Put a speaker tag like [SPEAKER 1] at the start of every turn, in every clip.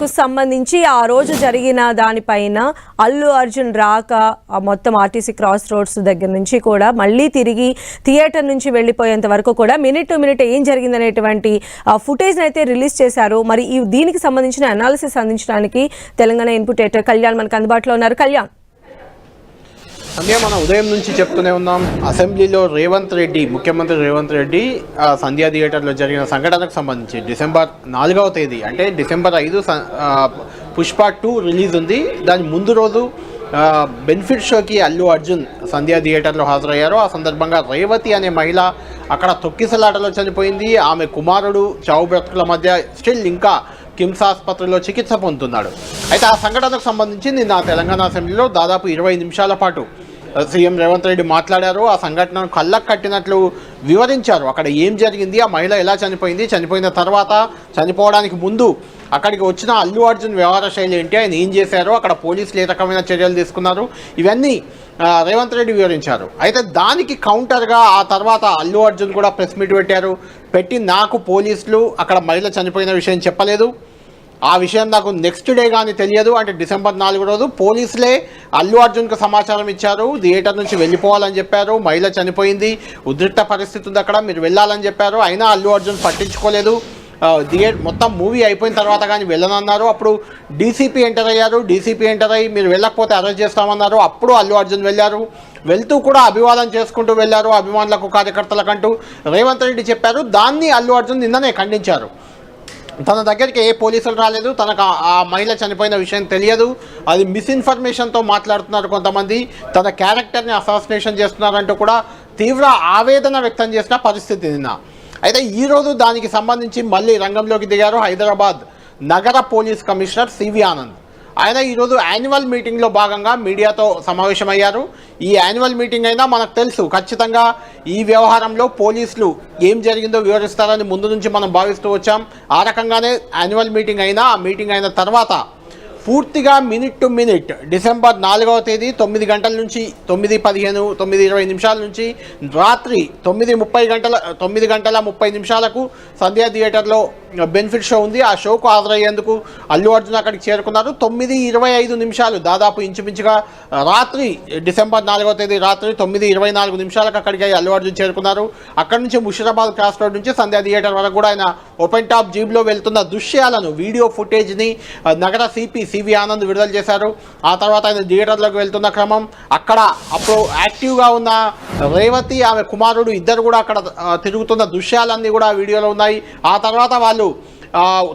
[SPEAKER 1] కు సంబంధించి ఆ రోజు జరిగిన దానిపైన అల్లు అర్జున్ రాక మొత్తం ఆర్టీసీ క్రాస్ రోడ్స్ దగ్గర నుంచి కూడా మళ్ళీ తిరిగి థియేటర్ నుంచి వెళ్ళిపోయేంత వరకు కూడా మినిట్ టు మినిట్ ఏం జరిగిందనేటువంటి ఫుటేజ్ అయితే రిలీజ్ చేశారు. మరి దీనికి సంబంధించిన అనాలిసిస్ అందించడానికి తెలంగాణ ఇన్పుట్ ఎడిటర్ కళ్యాణ్ మనకు అందుబాటులో ఉన్నారు. కళ్యాణ్,
[SPEAKER 2] సంధ్య, మనం ఉదయం నుంచి చెప్తూనే ఉన్నాం, అసెంబ్లీలో ముఖ్యమంత్రి రేవంత్ రెడ్డి సంధ్యా థియేటర్లో జరిగిన సంఘటనకు సంబంధించి డిసెంబర్ 4వ తేదీ అంటే డిసెంబర్ 5 పుష్ప 2 రిలీజ్ ఉంది. దాని ముందు రోజు బెనిఫిట్ షోకి అల్లు అర్జున్ సంధ్యా థియేటర్లో హాజరయ్యారు. ఆ సందర్భంగా రేవతి అనే మహిళ అక్కడ తొక్కిసలాటలో చనిపోయింది. ఆమె కుమారుడు చావు బ్రతుకుల మధ్య స్టిల్ ఇంకా కిమ్స్ ఆసుపత్రిలో చికిత్స పొందుతున్నాడు. అయితే ఆ సంఘటనకు సంబంధించి నిన్న తెలంగాణ అసెంబ్లీలో దాదాపు 20 నిమిషాల పాటు సీఎం రేవంత్ రెడ్డి మాట్లాడారు. ఆ సంఘటనను కళ్ళకు కట్టినట్లు వివరించారు. అక్కడ ఏం జరిగింది, ఆ మహిళ ఎలా చనిపోయింది, చనిపోయిన తర్వాత చనిపోవడానికి ముందు అక్కడికి వచ్చిన అల్లు అర్జున్ వ్యవహార శైలి ఏంటి, ఆయన ఏం చేశారు, అక్కడ పోలీసులు ఏ రకమైన చర్యలు తీసుకున్నారు, ఇవన్నీ రేవంత్ రెడ్డి వివరించారు. అయితే దానికి కౌంటర్గా ఆ తర్వాత అల్లు అర్జున్ కూడా ప్రెస్ మీట్ పెట్టి నాకు పోలీసులు అక్కడ మహిళ చనిపోయిన విషయం చెప్పలేదు, ఆ విషయం నాకు నెక్స్ట్ డే కానీ తెలియదు అంటే డిసెంబర్ 4 రోజు పోలీసులే అల్లు అర్జున్కు సమాచారం ఇచ్చారు, థియేటర్ నుంచి వెళ్ళిపోవాలని చెప్పారు, మహిళ చనిపోయింది, ఉద్రిక్త పరిస్థితి ఉంది అక్కడ, మీరు వెళ్ళాలని చెప్పారు, అయినా అల్లు అర్జున్ పట్టించుకోలేదు. మొత్తం మూవీ అయిపోయిన తర్వాత కానీ వెళ్ళనన్నారు. అప్పుడు డీసీపీ ఎంటర్ అయ్యి మీరు వెళ్ళకపోతే అరెస్ట్ చేస్తామన్నారు. అప్పుడు అల్లు అర్జున్ వెళ్ళారు. వెళ్తూ కూడా అభివాదం చేసుకుంటూ వెళ్ళారు అభిమానులకు, కార్యకర్తలకంటూ రేవంత్ రెడ్డి చెప్పారు. దాన్ని అల్లు అర్జున్ నిన్ననే ఖండించారు. తన దగ్గరికి ఏ పోలీసులు రాలేదు, తనకు ఆ మహిళ చనిపోయిన విషయం తెలియదు, అది మిస్ఇన్ఫర్మేషన్తో మాట్లాడుతున్నారు కొంతమంది, తన క్యారెక్టర్ని అసాసినేషన్ చేస్తున్నారంటూ కూడా తీవ్ర ఆవేదన వ్యక్తం చేసిన పరిస్థితి నిన్న. అయితే ఈరోజు దానికి సంబంధించి మళ్ళీ రంగంలోకి దిగారు హైదరాబాద్ నగర పోలీస్ కమిషనర్ సివి ఆనంద్. ఆయన ఈరోజు యాన్యువల్ మీటింగ్లో భాగంగా మీడియాతో సమావేశమయ్యారు. ఈ యాన్యువల్ మీటింగ్ అయినా మనకు తెలుసు ఖచ్చితంగా ఈ వ్యవహారంలో పోలీసులు ఏం జరిగిందో వివరిస్తారని ముందు నుంచి మనం భావిస్తూ వచ్చాం. ఆ రకంగానే యాన్యువల్ మీటింగ్ అయినా, ఆ మీటింగ్ అయిన తర్వాత పూర్తిగా మినిట్ టు మినిట్ డిసెంబర్ 4వ తేదీ 9 గంటల నుంచి 9:15, 9:20 నిమిషాల నుంచి రాత్రి 9 గంటల 30 నిమిషాలకు సంధ్యా థియేటర్లో బెనిఫిట్ షో ఉంది. ఆ షోకు హాజరయ్యేందుకు అల్లు అర్జున్ అక్కడికి చేరుకున్నారు. 9:25 నిమిషాలు దాదాపు ఇంచుమించుగా రాత్రి డిసెంబర్ 4వ తేదీ రాత్రి 9:24 నిమిషాలకు అక్కడికి అల్లు అర్జున్ చేరుకున్నారు. అక్కడి నుంచి ముషీరాబాద్ క్రాస్ రోడ్ నుంచి సంధ్యా థియేటర్ వరకు కూడా ఆయన ఓపెన్ టాప్ జీప్లో వెళ్తున్న దృశ్యాలను, వీడియో ఫుటేజ్ని నగర సివి ఆనంద్ విడుదల చేశారు. ఆ తర్వాత ఆయన థియేటర్లోకి వెళ్తున్న క్రమం, అక్కడ అప్పుడు యాక్టివ్గా ఉన్న రేవతి, ఆమె కుమారుడు ఇద్దరు కూడా అక్కడ తిరుగుతున్న దృశ్యాలన్నీ కూడా వీడియోలో ఉన్నాయి. ఆ తర్వాత వాళ్ళు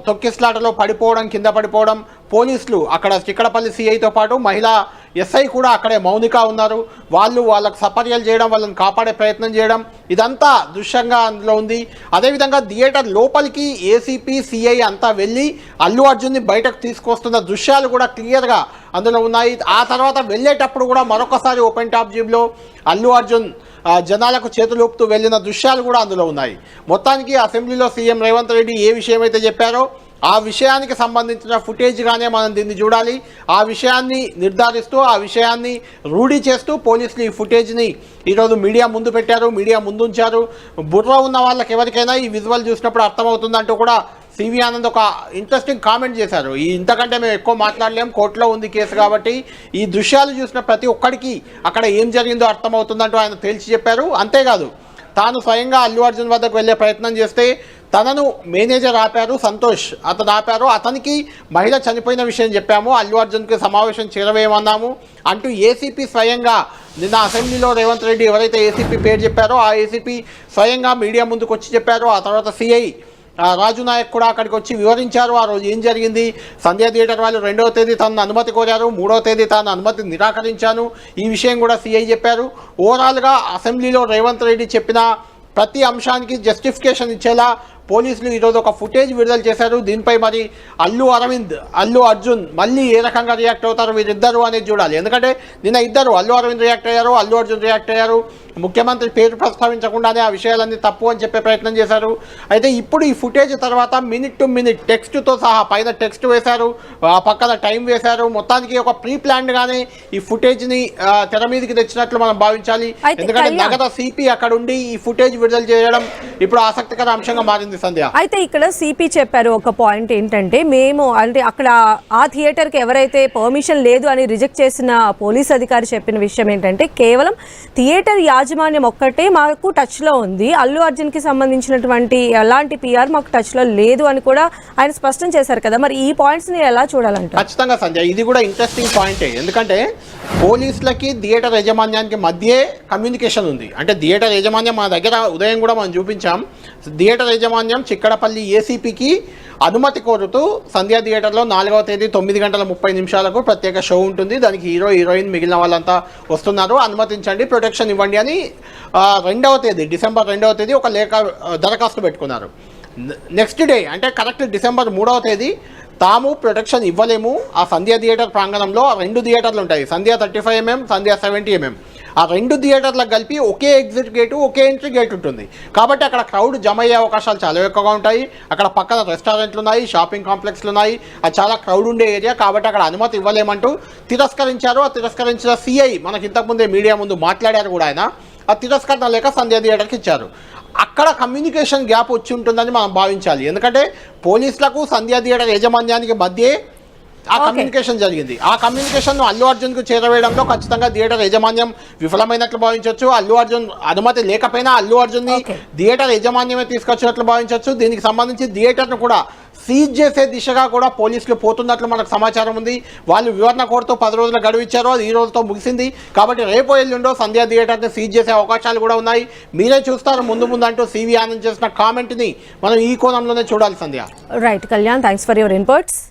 [SPEAKER 2] తొక్కిస్లాటలో పడిపోవడం, కింద పడిపోవడం, పోలీసులు అక్కడ చిక్కడపల్లి సిఐతో పాటు మహిళా ఎస్ఐ కూడా అక్కడే మౌనిక ఉన్నారు, వాళ్ళకు సపర్యలు చేయడం, వాళ్ళని కాపాడే ప్రయత్నం చేయడం, ఇదంతా దృశ్యంగా అందులో ఉంది. అదేవిధంగా థియేటర్ లోపలికి ఏసీపీ సిఐ అంతా వెళ్ళి అల్లు అర్జున్ని బయటకు తీసుకొస్తున్న దృశ్యాలు కూడా క్లియర్గా అందులో ఉన్నాయి. ఆ తర్వాత వెళ్ళేటప్పుడు కూడా మరొకసారి ఓపెన్ టాప్ జీప్లో అల్లు అర్జున్ జనాలకు చేతులు ఊపుతూ వెళ్ళిన దృశ్యాలు కూడా అందులో ఉన్నాయి. మొత్తానికి అసెంబ్లీలో సీఎం రేవంత్ రెడ్డి ఏ విషయం అయితే చెప్పారో ఆ విషయానికి సంబంధించిన ఫుటేజ్గానే మనం దీన్ని చూడాలి. ఆ విషయాన్ని నిర్ధారిస్తూ, ఆ విషయాన్ని రూఢీ చేస్తూ పోలీసులు ఈ ఫుటేజ్ని ఈరోజు మీడియా ముందు పెట్టారు, మీడియా ముందు ఉంచారు. బుర్ర ఉన్న వాళ్ళకి ఎవరికైనా ఈ విజువల్ చూసినప్పుడు అర్థమవుతుందంటూ కూడా సివి ఆనంద్ ఒక ఇంట్రెస్టింగ్ కామెంట్ చేశారు. ఇంతకంటే మేము ఎక్కువ మాట్లాడలేం, కోర్టులో ఉంది కేసు కాబట్టి ఈ దృశ్యాలు చూసిన ప్రతి ఒక్కడికి అక్కడ ఏం జరిగిందో అర్థమవుతుందంటూ ఆయన తేల్చి చెప్పారు. అంతేకాదు, తాను స్వయంగా అల్లు అర్జున్ వద్దకు వెళ్ళే ప్రయత్నం చేస్తే తనను మేనేజర్ ఆపారు, సంతోష్ అతను ఆపారు, అతనికి మహిళ చనిపోయిన విషయం చెప్పాము, అల్లు అర్జున్కి సమావేశం చేరవేయమన్నాము అంటూ ఏసీపీ స్వయంగా నిన్న అసెంబ్లీలో రేవంత్ రెడ్డి ఎవరైతే ఏసీపీ పేరు చెప్పారో ఆ ఏసీపీ స్వయంగా మీడియా ముందుకు వచ్చి చెప్పారు. ఆ తర్వాత సిఐ రాజు నాయక్ కూడా అక్కడికి వచ్చి వివరించారు ఆ రోజు ఏం జరిగింది. సంధ్యా థియేటర్ వాళ్ళు 2వ తేదీ తనను అనుమతి కోరారు, 3వ తేదీ తాను అనుమతి నిరాకరించాను, ఈ విషయం కూడా సిఐ చెప్పారు. ఓవరాల్గా అసెంబ్లీలో రేవంత్ రెడ్డి చెప్పిన ప్రతి అంశానికి జస్టిఫికేషన్ ఇచ్చేలా పోలీసులు ఈరోజు ఒక ఫుటేజ్ విడుదల చేశారు. దీనిపై మరి అల్లు అర్జున్ మళ్ళీ ఏ రకంగా రియాక్ట్ అవుతారు వీరిద్దరు అనేది చూడాలి. ఎందుకంటే నిన్న ఇద్దరు అల్లు అరవింద్ రియాక్ట్ అయ్యారు, అల్లు అర్జున్ రియాక్ట్ అయ్యారు. ముఖ్యమంత్రి పేరు ప్రస్తావించకుండానే ఆ విషయాలన్నీ తప్పు అని చెప్పే ప్రయత్నం చేశారు. అయితే ఇప్పుడు ఈ ఫుటేజ్ తర్వాత మినిట్ టు మినిట్ టెక్స్ట్తో సహా పైన టెక్స్ట్ వేశారు, పక్కన టైం వేశారు. మొత్తానికి ఒక ప్రీ ప్లాన్డ్గానే ఈ ఫుటేజ్ని తెర మీదకి తెచ్చినట్లు మనం భావించాలి. ఎందుకంటే నగర సిపి అక్కడ ఉండి ఈ ఫుటేజ్ విడుదల చేయడం ఇప్పుడు ఆసక్తికర అంశంగా మారింది. సంధ్య.
[SPEAKER 1] అయితే ఇక్కడ సిపి చెప్పారు ఒక పాయింట్ ఏంటంటే, మేము అంటే అక్కడ ఆ థియేటర్కి ఎవరైతే పర్మిషన్ లేదు అని రిజెక్ట్ చేసిన పోలీస్ అధికారి చెప్పిన విషయం ఏంటంటే, కేవలం థియేటర్ యాజమాన్యం ఒక్కటే మాకు టచ్లో ఉంది, అల్లు అర్జున్కి సంబంధించినటువంటి ఎలాంటి పిఆర్ మాకు టచ్లో లేదు అని కూడా ఆయన స్పష్టం చేశారు కదా. మరి ఈ పాయింట్స్ని ఎలా చూడాలంటారు?
[SPEAKER 2] ఖచ్చితంగా సంధ్య, ఇది కూడా ఇంట్రెస్టింగ్ పాయింటే. ఎందుకంటే పోలీసులకి థియేటర్ యాజమాన్యానికి మధ్య కమ్యూనికేషన్ ఉంది. అంటే థియేటర్ యాజమాన్యం మన దగ్గర ఉదయం కూడా మనం చూపించాం, థియేటర్ యాజమాన్యం చిక్కడపల్లి ఏసీపీకి అనుమతి కోరుతూ సంధ్యా థియేటర్లో 4వ తేదీ 9:30 ప్రత్యేక షో ఉంటుంది, దానికి హీరో హీరోయిన్ మిగిలిన వాళ్ళంతా వస్తున్నారు, అనుమతించండి, ప్రొటెక్షన్ ఇవ్వండి అని 2వ తేదీ డిసెంబర్ 2వ తేదీ ఒక లేఖ దరఖాస్తు పెట్టుకున్నారు. నెక్స్ట్ డే అంటే కరెక్ట్ డిసెంబర్ 3వ తేదీ తాము ప్రొటెక్షన్ ఇవ్వలేము, ఆ సంధ్యా థియేటర్ ప్రాంగణంలో 2 థియేటర్లు ఉంటాయి, సంధ్యా 35mm, సంధ్యా 70mm, ఆ 2 థియేటర్లకు కలిపి ఒకే ఎగ్జిట్ గేటు ఒకే ఎంట్రీ గేట్ ఉంటుంది. కాబట్టి అక్కడ క్రౌడ్ జమ అయ్యే అవకాశాలు చాలా ఎక్కువగా ఉంటాయి. అక్కడ పక్కన రెస్టారెంట్లు ఉన్నాయి, షాపింగ్ కాంప్లెక్స్లు ఉన్నాయి, అది చాలా క్రౌడ్ ఉండే ఏరియా. కాబట్టి అక్కడ అనుమతి ఇవ్వలేమంటూ తిరస్కరించారు. ఆ తిరస్కరించిన సిఐ మనకి ఇంతకుముందే మీడియా ముందు మాట్లాడారు కూడా, ఆయన ఆ తిరస్కరణ లేక సంధ్యా థియేటర్కి ఇచ్చారు. అక్కడ కమ్యూనికేషన్ గ్యాప్ వచ్చి ఉంటుందని మనం భావించాలి. ఎందుకంటే పోలీసులకు సంధ్యా థియేటర్ యాజమాన్యానికి మధ్య ఆ కమ్యూనికేషన్ జరిగింది. ఆ కమ్యూనికేషన్ను అల్లు అర్జున్కు చేరవేయడంలో ఖచ్చితంగా థియేటర్ యాజమాన్యం విఫలమైనట్లు భావించవచ్చు. అల్లు అర్జున్ అనుమతి లేకపోయినా అల్లు అర్జున్ని థియేటర్ యాజమాన్యమే తీసుకొచ్చినట్లు భావించవచ్చు. దీనికి సంబంధించి థియేటర్ను కూడా సీజ్ చేసే దిశగా కూడా పోలీసులు పోతున్నట్లు మనకు సమాచారం ఉంది. వాళ్ళు వివరణ కోరుతూ 10 రోజుల గడువు ఇచ్చారు, అది ఈ రోజుతో ముగిసింది. కాబట్టి రేపో ఎల్లుండో సంధ్యా థియేటర్ని సీజ్ చేసే అవకాశాలు కూడా ఉన్నాయి. మీరే చూస్తారు ముందు అంటూ సివి ఆనంద్ చేసిన కామెంట్ని మనం ఈ కోణంలోనే చూడాలి Sandhya.
[SPEAKER 1] Right Kalyan, thanks for your inputs.